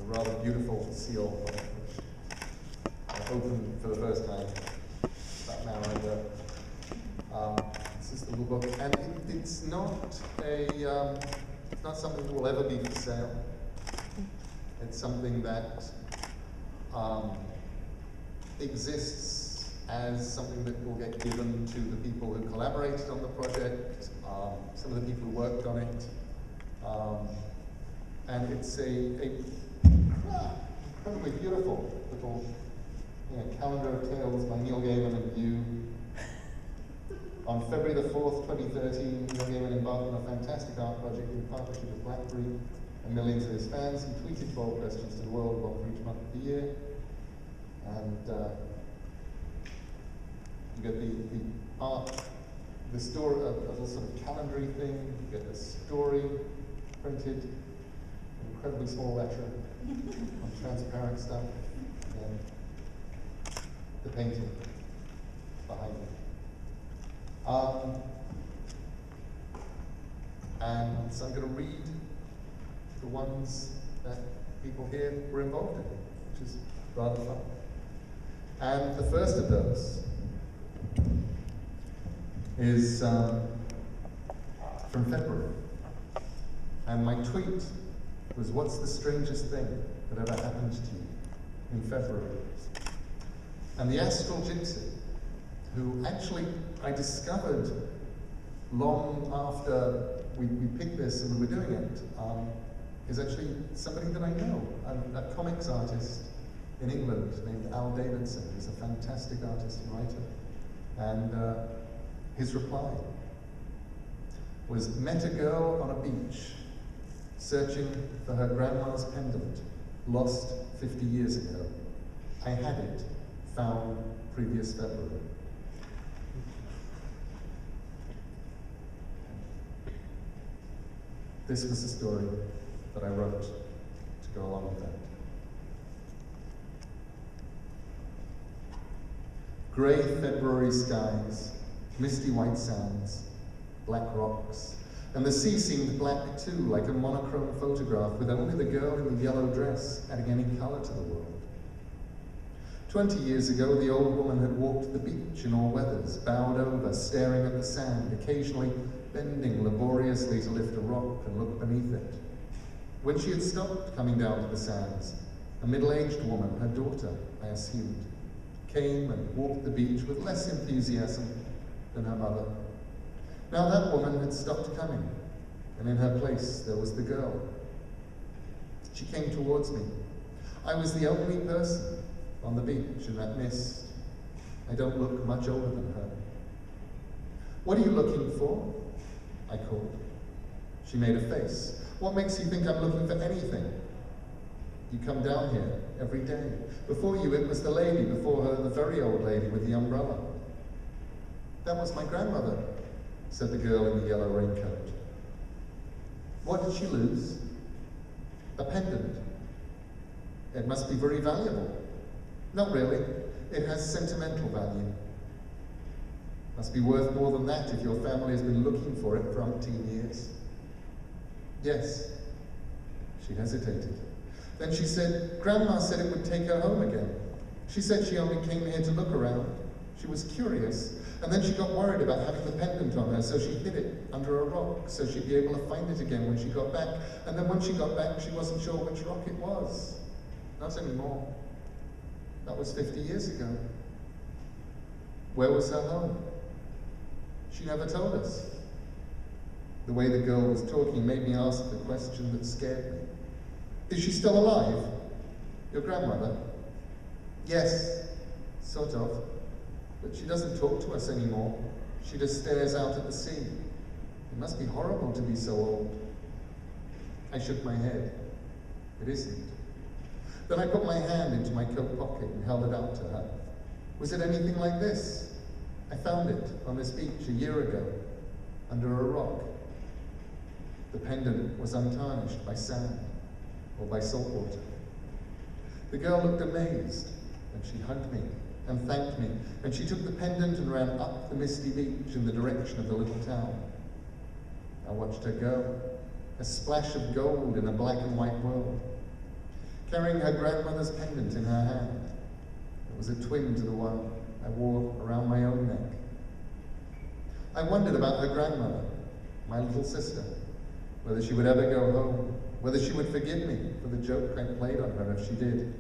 rather beautiful seal, which I opened for the first time about an hour ago. This is the little book, and it's not something that will ever be for sale. It's something that exists as something that will get given to the people who collaborated on the project, some of the people who worked on it, and it's a incredibly beautiful little calendar of tales by Neil Gaiman and you. On February the 4th, 2013, Neil Gaiman embarked on a fantastic art project in partnership with Blackberry and millions of his fans. He tweeted 12 questions to the world, one for each month of the year. And you get the art, the story, a little sort of calendary thing. You get the story printed in incredibly small letter on transparent stuff, and the painting behind it. And so I'm going to read the ones that people here were involved in, which is rather fun. And the first of those is from February. And my tweet was, "What's the strangest thing that ever happened to you in February?" And the astral gypsy, who actually I discovered long after we picked this and we were doing it, is actually somebody that I know, a comics artist in England named Al Davidson. He's a fantastic artist and writer. And his reply was, "Met a girl on a beach searching for her grandma's pendant, lost 50 years ago. I had it, found previous February." This was the story that I wrote to go along with that. Grey February skies, misty white sands, black rocks, and the sea seemed black too, like a monochrome photograph, with only the girl in the yellow dress adding any colour to the world. 20 years ago, the old woman had walked the beach in all weathers, bowed over, staring at the sand, occasionally bending laboriously to lift a rock and look beneath it. When she had stopped coming down to the sands, a middle-aged woman, her daughter, I assumed, came and walked the beach with less enthusiasm than her mother. Now that woman had stopped coming, and in her place there was the girl. She came towards me. I was the only person on the beach in that mist. I don't look much older than her. "What are you looking for?" I called. She made a face. "What makes you think I'm looking for anything? You come down here every day. Before you it was the lady, before her the very old lady with the umbrella." "That was my grandmother," said the girl in the yellow raincoat. "What did she lose?" "A pendant." "It must be very valuable." "Not really. It has sentimental value." "Must be worth more than that if your family has been looking for it for umpteen years." "Yes." She hesitated. Then she said, "Grandma said it would take her home again. She said she only came here to look around. She was curious, and then she got worried about having the pendant on her, so she hid it under a rock so she'd be able to find it again when she got back. And then when she got back, she wasn't sure which rock it was. Not anymore. That was 50 years ago." "Where was her home?" "She never told us." The way the girl was talking made me ask the question that scared me. "Is she still alive? Your grandmother?" "Yes, sort of. But she doesn't talk to us anymore. She just stares out at the sea. It must be horrible to be so old." I shook my head. "It isn't." Then I put my hand into my coat pocket and held it out to her. "Was it anything like this? I found it on this beach a year ago, under a rock." The pendant was untarnished by sand or by salt water. The girl looked amazed, and she hugged me and thanked me, and she took the pendant and ran up the misty beach in the direction of the little town. I watched her go, a splash of gold in a black and white world. carrying her grandmother's pendant in her hand. It was a twin to the one I wore around my own neck. I wondered about her grandmother, my little sister, whether she would ever go home, whether she would forgive me for the joke I played on her if she did.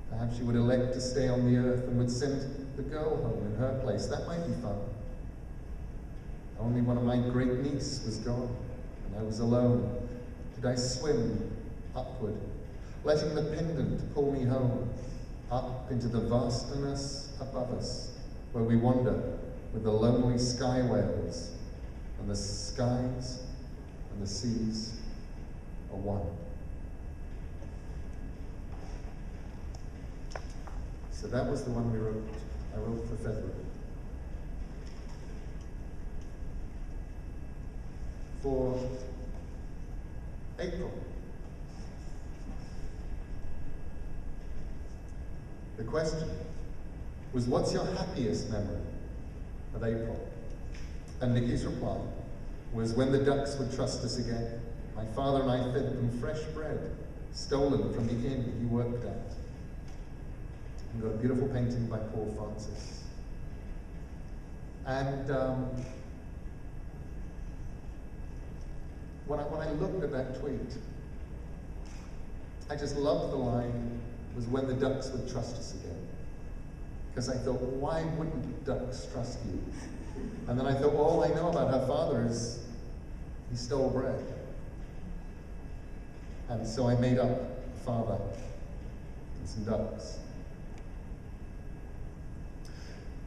Perhaps she would elect to stay on the earth and would send the girl home in her place. That might be fun. Only one of my great niece was gone, and I was alone. Did I swim upward, letting the pendant pull me home, up into the vastness above us, where we wander with the lonely sky whales, and the skies and the seas are one. So that was the one I wrote for February. For April, the question was, what's your happiest memory of April? And Nikki's reply was, when the ducks would trust us again. My father and I fed them fresh bread, stolen from the inn he worked at. And got a beautiful painting by Paul Francis. And when I looked at that tweet, I just loved the line, was when the ducks would trust us again. Because I thought, why wouldn't ducks trust you? And then I thought, all I know about her father is he stole bread. And so I made up a father and some ducks.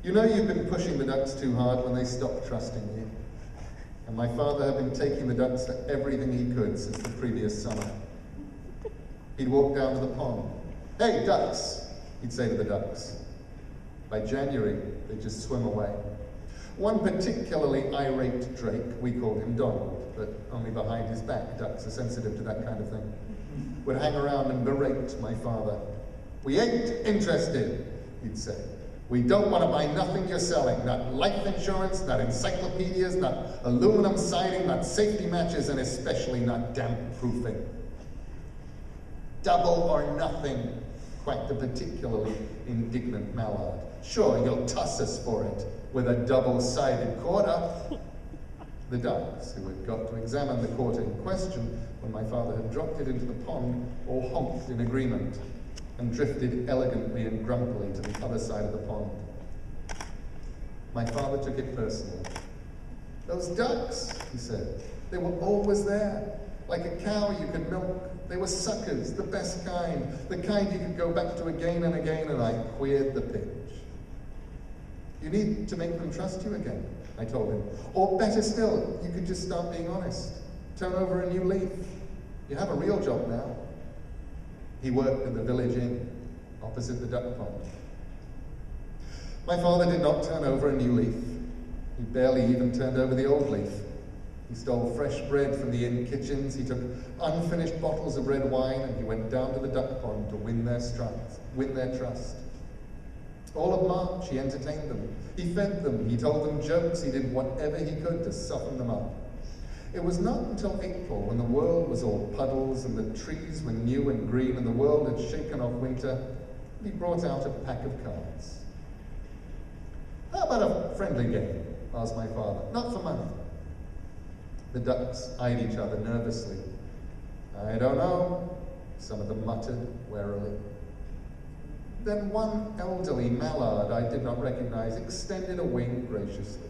You know you've been pushing the ducks too hard when they stopped trusting you. And my father had been taking the ducks for everything he could since the previous summer. He'd walk down to the pond. Hey, ducks, he'd say to the ducks. By January, they'd just swim away. One particularly irate drake, we called him Donald, but only behind his back. Ducks are sensitive to that kind of thing. Would hang around and berate my father. We ain't interested, he'd say. We don't want to buy nothing you're selling, not life insurance, not encyclopedias, not aluminum siding, not safety matches, and especially not damp proofing. Double or nothing, quacked a particularly indignant mallard. Sure, you'll toss us for it with a double-sided quarter. The ducks, who had got to examine the quarter in question when my father had dropped it into the pond, all honked in agreement and drifted elegantly and grumpily to the other side of the pond. My father took it personally. Those ducks, he said, they were always there. Like a cow you could milk. They were suckers, the best kind, the kind you could go back to again and again, and I queered the pitch. You need to make them trust you again, I told him. Or better still, you could just start being honest. Turn over a new leaf. You have a real job now. He worked at the village inn, opposite the duck pond. My father did not turn over a new leaf. He barely even turned over the old leaf. He stole fresh bread from the inn kitchens, he took unfinished bottles of red wine, and he went down to the duck pond to win their trust. All of March, he entertained them. He fed them, he told them jokes, he did whatever he could to soften them up. It was not until April, when the world was all puddles and the trees were new and green and the world had shaken off winter, that he brought out a pack of cards. How about a friendly game? Asked my father. Not for money. The ducks eyed each other nervously. I don't know, some of them muttered warily. Then one elderly mallard I did not recognize extended a wing graciously.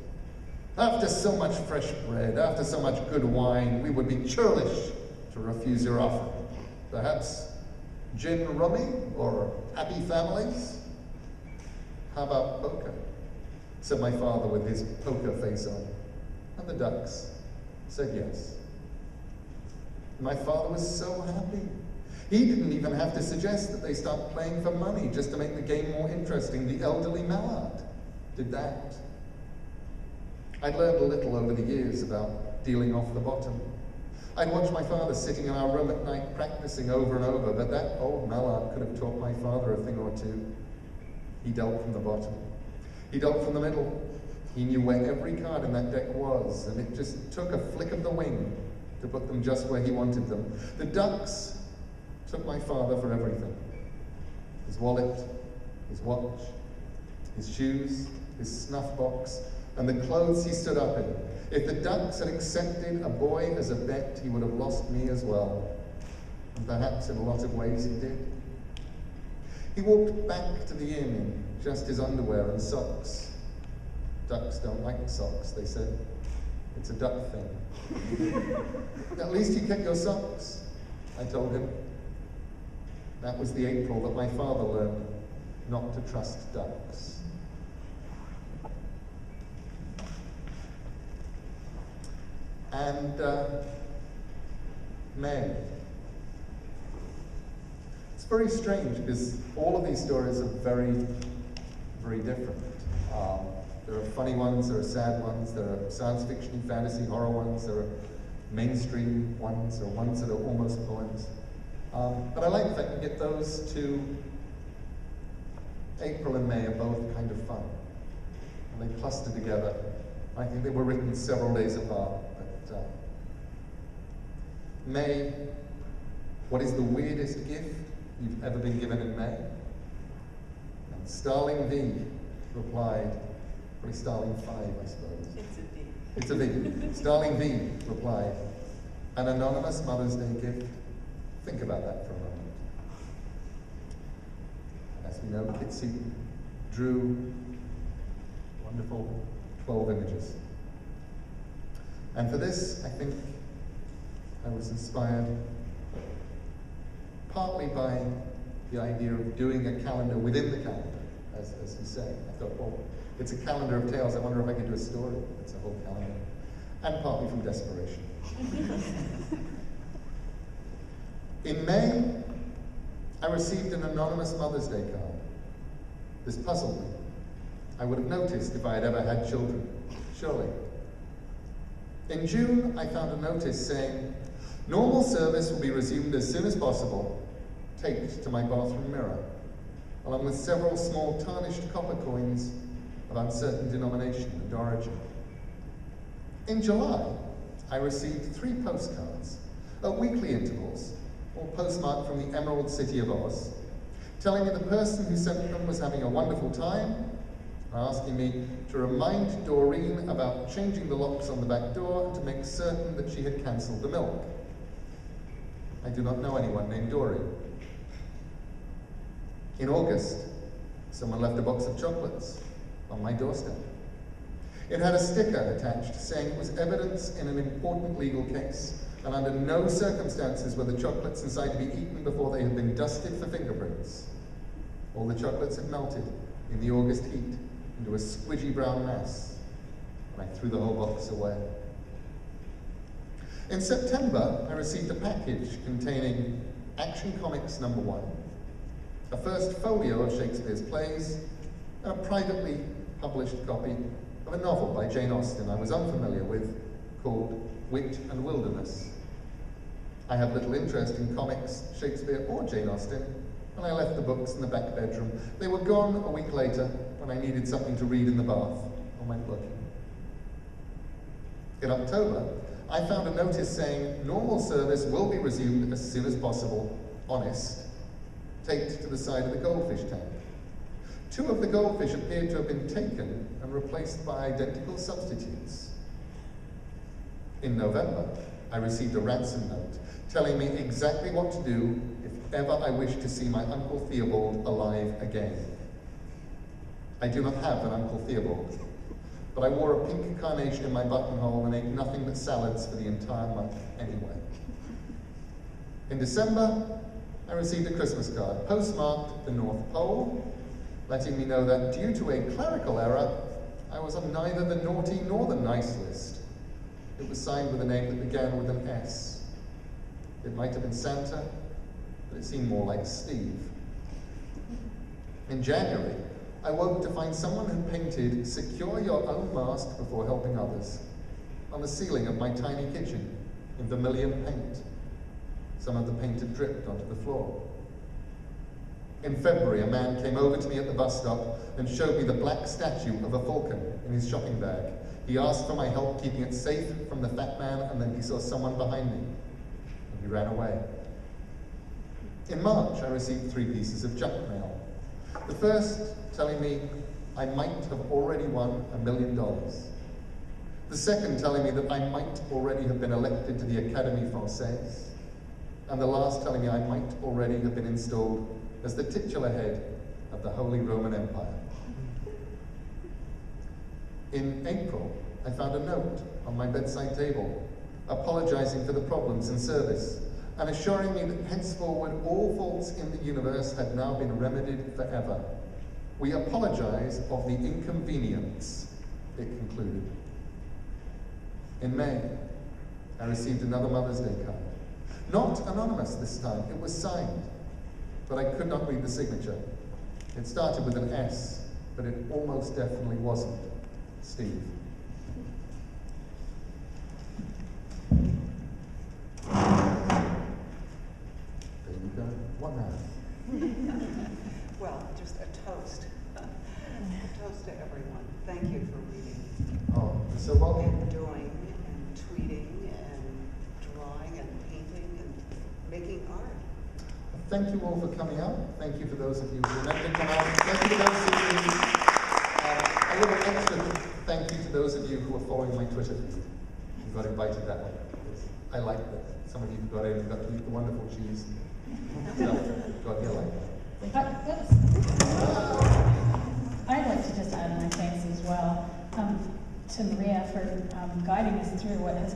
After so much fresh bread, after so much good wine, we would be churlish to refuse your offer. Perhaps gin rummy or happy families? How about poker? Said my father with his poker face on. And the ducks said yes. My father was so happy. He didn't even have to suggest that they start playing for money just to make the game more interesting. The elderly mallard did that. I'd learned a little over the years about dealing off the bottom. I'd watch my father sitting in our room at night practicing over and over, but that old mallard could have taught my father a thing or two. He dealt from the bottom. He dealt from the middle. He knew where every card in that deck was, and it just took a flick of the wing to put them just where he wanted them. The ducks took my father for everything. His wallet, his watch, his shoes, his snuff box, and the clothes he stood up in. If the Ducks had accepted a boy as a vet, he would have lost me as well. And perhaps in a lot of ways he did. He walked back to the inn in just his underwear and socks. Ducks don't like socks, they said. It's a duck thing. At least you kept your socks, I told him. That was the April that my father learned not to trust ducks. And May. It's very strange because all of these stories are very, very different. There are funny ones, there are sad ones, there are science fiction, fantasy, horror ones, there are mainstream ones, or ones that are almost poems. But I like the fact you get those two. April and May are both kind of fun. And they cluster together. I think they were written several days apart. But May, what is the weirdest gift you've ever been given in May? And Starling V replied, probably Starling 5, I suppose. It's a V. It's a V. Starling V replied, an anonymous Mother's Day gift. Think about that for a moment. As we know, Kitsy drew wonderful 12 images. And for this, I think I was inspired partly by the idea of doing a calendar within the calendar, as you say. I thought, well, it's a calendar of tales. I wonder if I could do a story. It's a whole calendar. And partly from desperation. In May, I received an anonymous Mother's Day card. This puzzled me. I would have noticed if I had ever had children, surely. In June, I found a notice saying, normal service will be resumed as soon as possible, taped to my bathroom mirror, along with several small tarnished copper coins of uncertain denomination and origin. In July, I received 3 postcards at weekly intervals, all postmarked from the Emerald City of Oz, telling me the person who sent them was having a wonderful time, asking me to remind Doreen about changing the locks on the back door and to make certain that she had cancelled the milk. I do not know anyone named Doreen. In August, someone left a box of chocolates on my doorstep. It had a sticker attached saying it was evidence in an important legal case, and under no circumstances were the chocolates inside to be eaten before they had been dusted for fingerprints. All the chocolates had melted in the August heat into a squidgy brown mass, and I threw the whole box away. In September, I received a package containing Action Comics #1, a first folio of Shakespeare's plays, and a privately published copy of a novel by Jane Austen I was unfamiliar with, called Wit and Wilderness. I have little interest in comics, Shakespeare or Jane Austen, and I left the books in the back bedroom. They were gone a week later when I needed something to read in the bath or went looking. In October, I found a notice saying normal service will be resumed as soon as possible, honest, taped to the side of the goldfish tank. 2 of the goldfish appeared to have been taken and replaced by identical substitutes. In November, I received a ransom note telling me exactly what to do if ever I wish to see my Uncle Theobald alive again. I do not have an Uncle Theobald, but I wore a pink carnation in my buttonhole and ate nothing but salads for the entire month anyway. In December, I received a Christmas card, postmarked the North Pole, letting me know that due to a clerical error, I was on neither the naughty nor the nice list. It was signed with a name that began with an S. It might have been Santa, but it seemed more like Steve. In January, I woke to find someone had painted "Secure your own mask before helping others" on the ceiling of my tiny kitchen in vermilion paint. Some of the paint had dripped onto the floor. In February, a man came over to me at the bus stop and showed me the black statue of a falcon in his shopping bag. He asked for my help keeping it safe from the fat man, and then he saw someone behind me, and he ran away. In March, I received 3 pieces of junk mail. The first telling me I might have already won $1 million. The second telling me that I might already have been elected to the Académie Française. And the last telling me I might already have been installed as the titular head of the Holy Roman Empire. In April, I found a note on my bedside table, apologizing for the problems in service, and assuring me that henceforward all faults in the universe had now been remedied forever. We apologize of the inconvenience, it concluded. In May, I received another Mother's Day card. Not anonymous this time, it was signed, but I could not read the signature. It started with an S, but it almost definitely wasn't Steve. There you go. What now? Well, just a toast. A toast to everyone. Thank you for reading. Oh, so welcome. And doing, and tweeting, and drawing, and painting, and making art. Thank you all for coming out. Thank you for those of you who remember to come out. Thank you to those of you. A little extra thank you to those of you who are following my Twitter feed. You got invited that way. I like that. Some of you got in and got to eat the wonderful cheese. So, got here like that. I'd like to just add my thanks as well to Maria for guiding us through what has